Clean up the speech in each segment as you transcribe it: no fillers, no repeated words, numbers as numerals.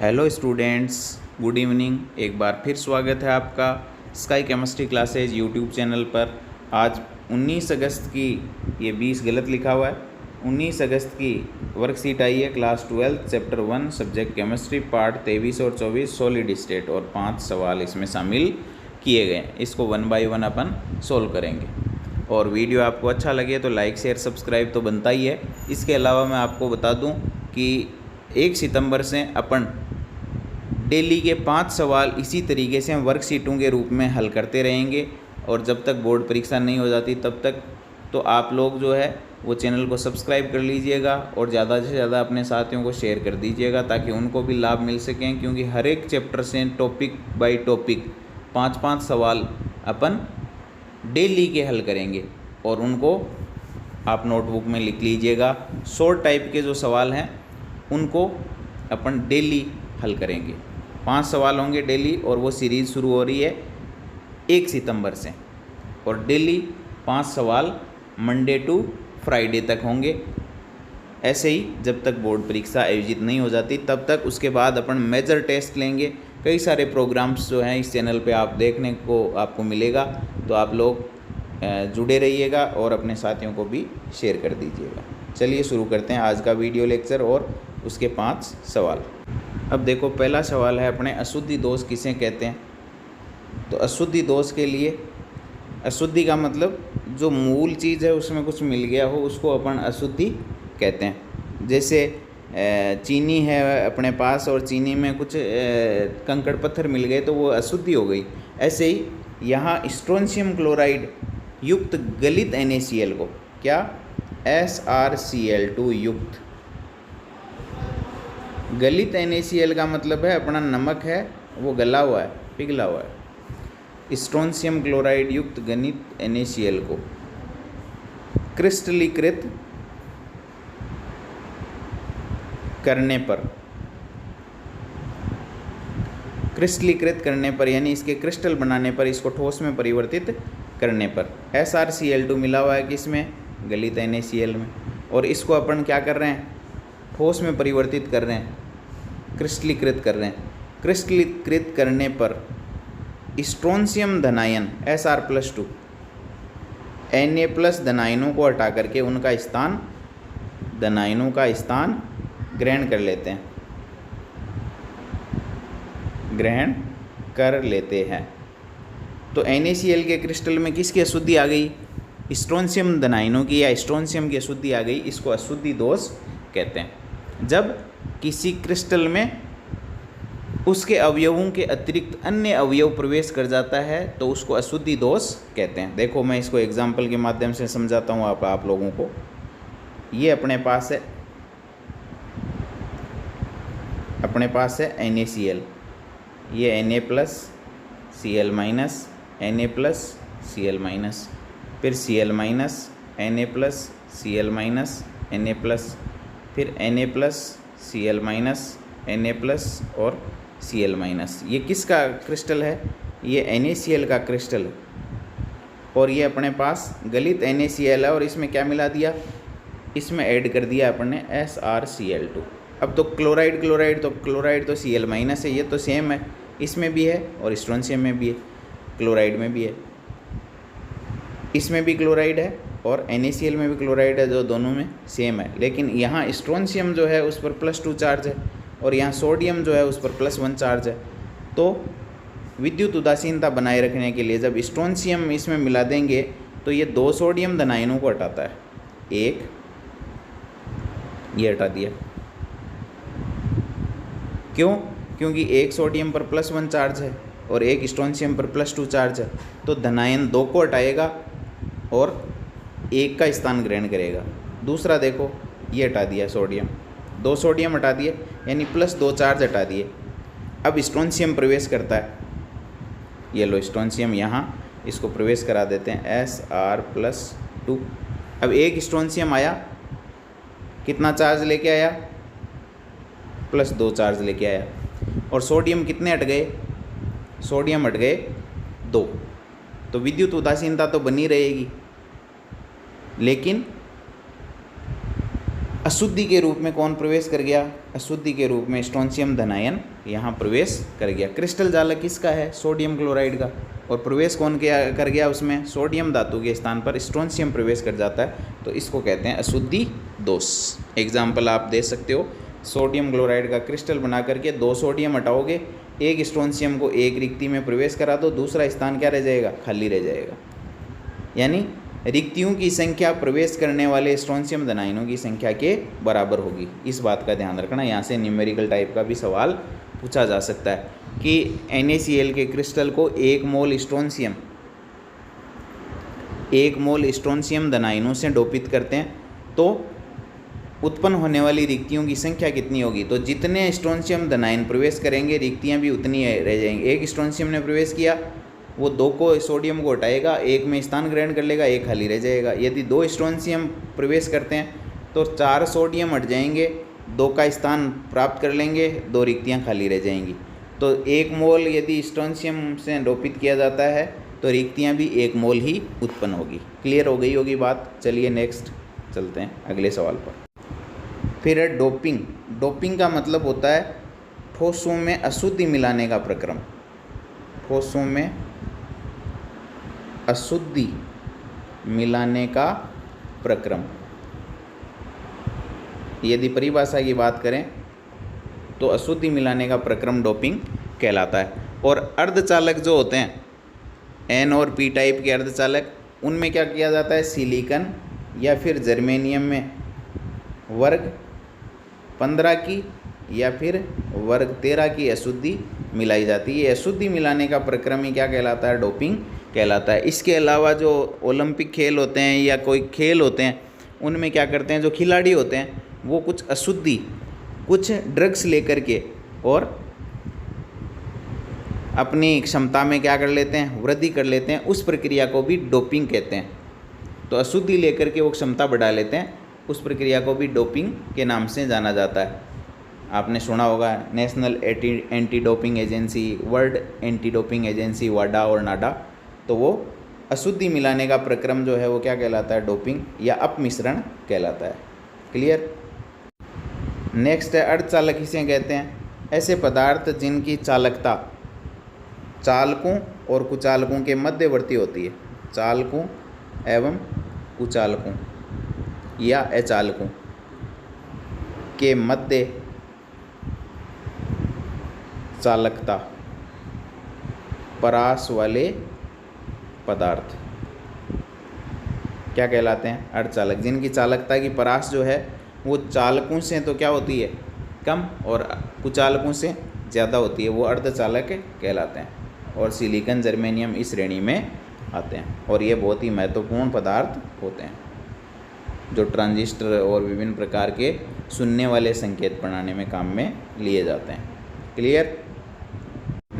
Hello students, good evening. एक बार फिर स्वागत है आपका sky chemistry classes YouTube channel पर। आज 19 अगस्त की, ये 20 गलत लिखा हुआ है, 19 अगस्त की वर्कशीट आई है class 12 chapter 1 subject chemistry part 23 और 24 सॉलिड स्टेट, और 5 सवाल इसमें शामिल किए गए हैं। इसको 1 बाय 1 अपन सोल्व करेंगे। और वीडियो आपको अच्छा लगे तो लाइक शेयर सब्सक्राइब तो बनता ही है। इसके अलावा मैं आपको बता दूं कि 1 सितंबर से अपन डेली के 5 सवाल इसी तरीके से वर्कशीटों के रूप में हल करते रहेंगे, और जब तक बोर्ड परीक्षा नहीं हो जाती तब तक तो आप लोग जो है वो चैनल को सब्सक्राइब कर लीजिएगा और ज़्यादा से ज़्यादा अपने साथियों को शेयर कर दीजिएगा ताकि उनको भी लाभ मिल सकें। क्योंकि हर एक चैप्टर से टॉपिक बाय टॉपिक 5-5 सवाल अपन डेली के हल करेंगे, और उनको आप नोटबुक में लिख लीजिएगा। शॉर्ट टाइप के जो सवाल हैं उनको अपन डेली हल करेंगे। 5 सवाल होंगे डेली, और वो सीरीज़ शुरू हो रही है 1 सितंबर से, और डेली 5 सवाल मंडे टू फ्राइडे तक होंगे। ऐसे ही जब तक बोर्ड परीक्षा आयोजित नहीं हो जाती तब तक। उसके बाद अपन मेजर टेस्ट लेंगे। कई सारे प्रोग्राम्स जो हैं इस चैनल पे आप देखने को आपको मिलेगा, तो आप लोग जुड़े रहिएगा और अपने साथियों को भी शेयर कर दीजिएगा। चलिए शुरू करते हैं आज का वीडियो लेक्चर और उसके 5 सवाल। अब देखो, पहला सवाल है अपने अशुद्धि दोष किसे कहते हैं। तो अशुद्धि दोष के लिए, अशुद्धि का मतलब जो मूल चीज़ है उसमें कुछ मिल गया हो उसको अपन अशुद्धि कहते हैं। जैसे चीनी है अपने पास और चीनी में कुछ कंकड़ पत्थर मिल गए तो वो अशुद्धि हो गई। ऐसे ही यहाँ स्ट्रोंशियम क्लोराइड युक्त गलित NaCl को क्या SrCl2 युक्त गलित NaCl का मतलब है अपना नमक है वो गला हुआ है, पिघला हुआ है। स्ट्रोंशियम क्लोराइड युक्त गलित NaCl को क्रिस्टलीकृत करने पर, क्रिस्टलीकृत करने पर यानी इसके क्रिस्टल बनाने पर, इसको ठोस में परिवर्तित करने पर SrCl2 मिला हुआ है किसमें, गलित NaCl में। और इसको अपन क्या कर रहे हैं, ठोस में परिवर्तित कर रहे हैं, क्रिस्टलीकृत कर रहे हैं। क्रिस्टलीकृत करने पर स्ट्रोंशियम धनायन Sr+2 Na+ धनायनों को हटा करके उनका स्थान, धनायनों का स्थान ग्रहण कर लेते हैं, ग्रहण कर लेते हैं। तो NaCl के क्रिस्टल में किसकी अशुद्धि आ गई, स्ट्रोंशियम धनायनों की या स्ट्रोंशियम की अशुद्धि आ गई। इसको अशुद्धि दोष कहते हैं। जब किसी क्रिस्टल में उसके अवयवों के अतिरिक्त अन्य अवयव प्रवेश कर जाता है तो उसको अशुद्धि दोष कहते हैं। देखो मैं इसको एग्जाम्पल के माध्यम से समझाता हूँ आप लोगों को। ये अपने पास है NaCl, ये Na+, Cl-, Na+, Cl-, फिर Cl-, Na+, Cl-, Na+, फिर Na+, Cl-, Na+ और Cl-। ये किसका क्रिस्टल है, ये NaCl का क्रिस्टल है। और ये अपने पास गलित NaCl है और इसमें क्या मिला दिया, इसमें ऐड कर दिया अपन ने SrCl2। अब तो क्लोराइड तो Cl- है, ये तो सेम है, इसमें भी है और स्ट्रोंशियम में भी है, क्लोराइड में भी है, इसमें भी क्लोराइड है और NaCl में भी क्लोराइड है, जो दोनों में सेम है। लेकिन यहाँ स्ट्रोंशियम जो है उस पर +2 चार्ज है और यहाँ सोडियम जो है उस पर +1 चार्ज है। तो विद्युत उदासीनता बनाए रखने के लिए जब स्ट्रोंशियम इसमें मिला देंगे तो ये 2 सोडियम धनायनों को हटाता है, एक ये हटा दिया। क्यों, क्योंकि एक सोडियम पर +1 चार्ज है और एक स्ट्रोंशियम पर +2 चार्ज है, तो धनायन 2 को हटाएगा और एक का स्थान ग्रहण करेगा। दूसरा देखो, ये हटा दिया सोडियम, 2 सोडियम हटा दिए यानी +2 चार्ज हटा दिए। अब स्ट्रोंशियम प्रवेश करता है, ये लो स्ट्रोंशियम यहाँ, इसको प्रवेश करा देते हैं Sr+2। अब एक स्ट्रोंशियम आया, कितना चार्ज लेके आया, +2 चार्ज लेके आया। और सोडियम कितने हट गए, सोडियम हट गए 2। तो विद्युत उदासीनता तो बनी रहेगी, लेकिन अशुद्धि के रूप में कौन प्रवेश कर गया? अशुद्धि के रूप में स्ट्रोंशियम धनायन यहाँ प्रवेश कर गया। क्रिस्टल जालक किसका है? सोडियम क्लोराइड का। और प्रवेश कौन कर गया उसमें? सोडियम धातु के स्थान पर स्ट्रोंशियम प्रवेश कर जाता है, तो इसको कहते हैं अशुद्धि दोष। एग्जाम्पल आप दे सकते हो, सोडियम क्लोराइड का क्रिस्टल बना करके 2 सोडियम हटाओगे, एक स्ट्रोंशियम को एक रिक्ति में प्रवेश करा दो, दूसरा स्थान क्या रह जाएगा? खाली रह जाएगा। यानी रिक्तियों की संख्या प्रवेश करने वाले स्ट्रोंशियम धनायनों की संख्या के बराबर होगी। इस बात का ध्यान रखना। यहाँ से न्यूमेरिकल टाइप का भी सवाल पूछा जा सकता है कि NaCl के क्रिस्टल को 1 मोल स्ट्रोंशियम धनायनों से डोपित करते हैं तो उत्पन्न होने वाली रिक्तियों की संख्या कितनी होगी? तो जितने स्ट्रोंशियम धनायन प्रवेश करेंगे रिक्तियाँ भी उतनी रह जाएंगी। एक स्ट्रोंशियम ने प्रवेश किया, वो 2 को सोडियम को हटाएगा, एक में स्थान ग्रहण कर लेगा, एक खाली रह जाएगा। यदि 2 स्ट्रोंशियम प्रवेश करते हैं तो 4 सोडियम हट जाएंगे, 2 का स्थान प्राप्त कर लेंगे, 2 रिक्तियाँ खाली रह जाएंगी। तो 1 मोल यदि स्ट्रोंशियम से डोपित किया जाता है तो रिक्तियाँ भी 1 मोल ही उत्पन्न होगी। क्लियर हो गई होगी बात। चलिए नेक्स्ट चलते हैं अगले सवाल पर। फिर है डोपिंग। डोपिंग का मतलब होता है ठोसों में अशुद्धि मिलाने का प्रक्रम। ठोसों में अशुद्धि मिलाने का प्रक्रम। यदि परिभाषा की बात करें तो अशुद्धि मिलाने का प्रक्रम डोपिंग कहलाता है। और अर्धचालक जो होते हैं N और P टाइप के अर्धचालक, उनमें क्या किया जाता है? सिलिकॉन या फिर जर्मेनियम में वर्ग 15 की या फिर वर्ग 13 की अशुद्धि मिलाई जाती है। ये अशुद्धि मिलाने का प्रक्रम ही क्या कहलाता है? डोपिंग कहलाता है। इसके अलावा जो ओलंपिक खेल होते हैं या कोई खेल होते हैं, उनमें क्या करते हैं, जो खिलाड़ी होते हैं वो कुछ अशुद्धि, कुछ ड्रग्स लेकर के और अपनी क्षमता में क्या कर लेते हैं? वृद्धि कर लेते हैं। उस प्रक्रिया को भी डोपिंग कहते हैं। तो अशुद्धि लेकर के वो क्षमता बढ़ा लेते हैं, उस प्रक्रिया को भी डोपिंग के नाम से जाना जाता है। आपने सुना होगा national anti doping agency, world anti doping agency, वाडा और नाडा। तो वो अशुद्धि मिलाने का प्रक्रम जो है वो क्या कहलाता है? डोपिंग या अपमिश्रण कहलाता है। क्लियर। नेक्स्ट है अर्धचालक किसे कहते हैं? ऐसे पदार्थ जिनकी चालकता चालकों और कुचालकों के मध्यवर्ती होती है। चालकों एवं कुचालकों या अचालकों के मध्य चालकता परास वाले पदार्थ क्या कहलाते हैं? अर्धचालक। जिनकी चालकता की परास जो है वो चालकों से तो क्या होती है? कम, और कुचालकों से ज़्यादा होती है, वो अर्धचालक कहलाते हैं। और सिलिकॉन, जर्मेनियम इस श्रेणी में आते हैं। और ये बहुत ही महत्वपूर्ण पदार्थ होते हैं जो ट्रांजिस्टर और विभिन्न प्रकार के सुनने वाले संकेत बनाने में काम में लिए जाते हैं। क्लियर।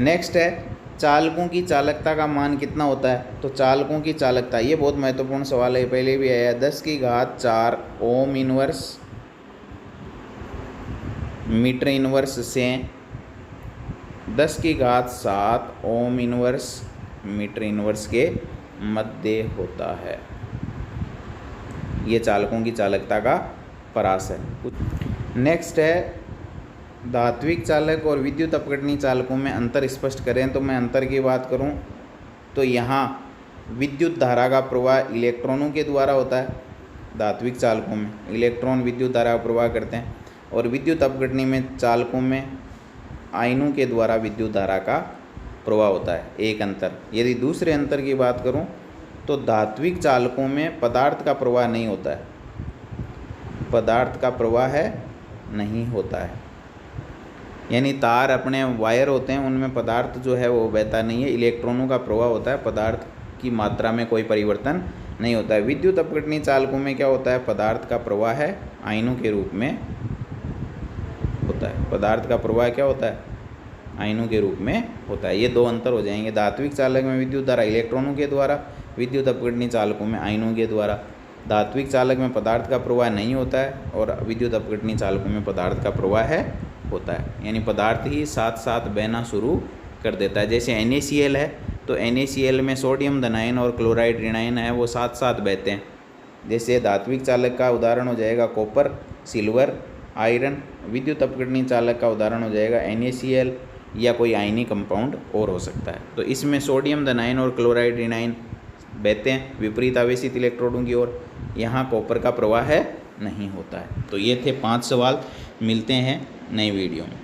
नेक्स्ट है चालकों की चालकता का मान कितना होता है? तो चालकों की चालकता, ये बहुत महत्वपूर्ण सवाल है, पहले भी आया। 10⁴ ओम इनवर्स मीटर इनवर्स से 10�7 ओम इनवर्स मीटर इनवर्स के मध्य होता है। ये चालकों की चालकता का परास है। नेक्स्ट है धात्विक चालक और विद्युत अपघटनी चालकों में अंतर स्पष्ट करें। तो मैं अंतर की बात करूं तो यहाँ विद्युत धारा का प्रवाह इलेक्ट्रॉनों के द्वारा होता है। धात्विक चालकों में इलेक्ट्रॉन विद्युत धारा का प्रवाह करते हैं, और विद्युत अपघटनी में चालकों में आयनों के द्वारा विद्युत धारा का प्रवाह होता है। एक अंतर। यदि दूसरे अंतर की बात करूं तो धात्विक चालकों में पदार्थ का प्रवाह नहीं होता है। पदार्थ का प्रवाह नहीं होता है, यानी तार अपने वायर होते हैं, उनमें पदार्थ जो है वो बहता नहीं है। इलेक्ट्रॉनों का प्रवाह होता है, पदार्थ की मात्रा में कोई परिवर्तन नहीं होता है। विद्युत अपघटनी चालकों में क्या होता है? पदार्थ का प्रवाह है आयनों के रूप में होता है। पदार्थ का प्रवाह क्या होता है? आयनों के रूप में होता है। ये दो अंतर हो जाएंगे। धात्विक चालक में विद्युत धारा इलेक्ट्रॉनों के द्वारा, विद्युत अपघटनी चालकों में आयनों के द्वारा। धात्विक चालक में पदार्थ का प्रवाह नहीं होता है और विद्युत अपघटनी चालकों में पदार्थ का प्रवाह होता है, यानी पदार्थ ही साथ साथ बहना शुरू कर देता है। जैसे NaCl है तो NaCl में सोडियम धनायन और क्लोराइड ऋणायन है, वो साथ साथ बहते हैं। जैसे धात्विक चालक का उदाहरण हो जाएगा कॉपर, सिल्वर, आयरन। विद्युत अपघटनी चालक का उदाहरण हो जाएगा NaCl या कोई आयनी कंपाउंड और हो सकता है। तो इसमें सोडियम धनायन और क्लोराइड ऋणायन बहते हैं विपरीत आवेशित इलेक्ट्रोडों की ओर। यहाँ कॉपर का प्रवाह नहीं होता है। तो ये थे 5 सवाल। मिलते हैं नई वीडियो में।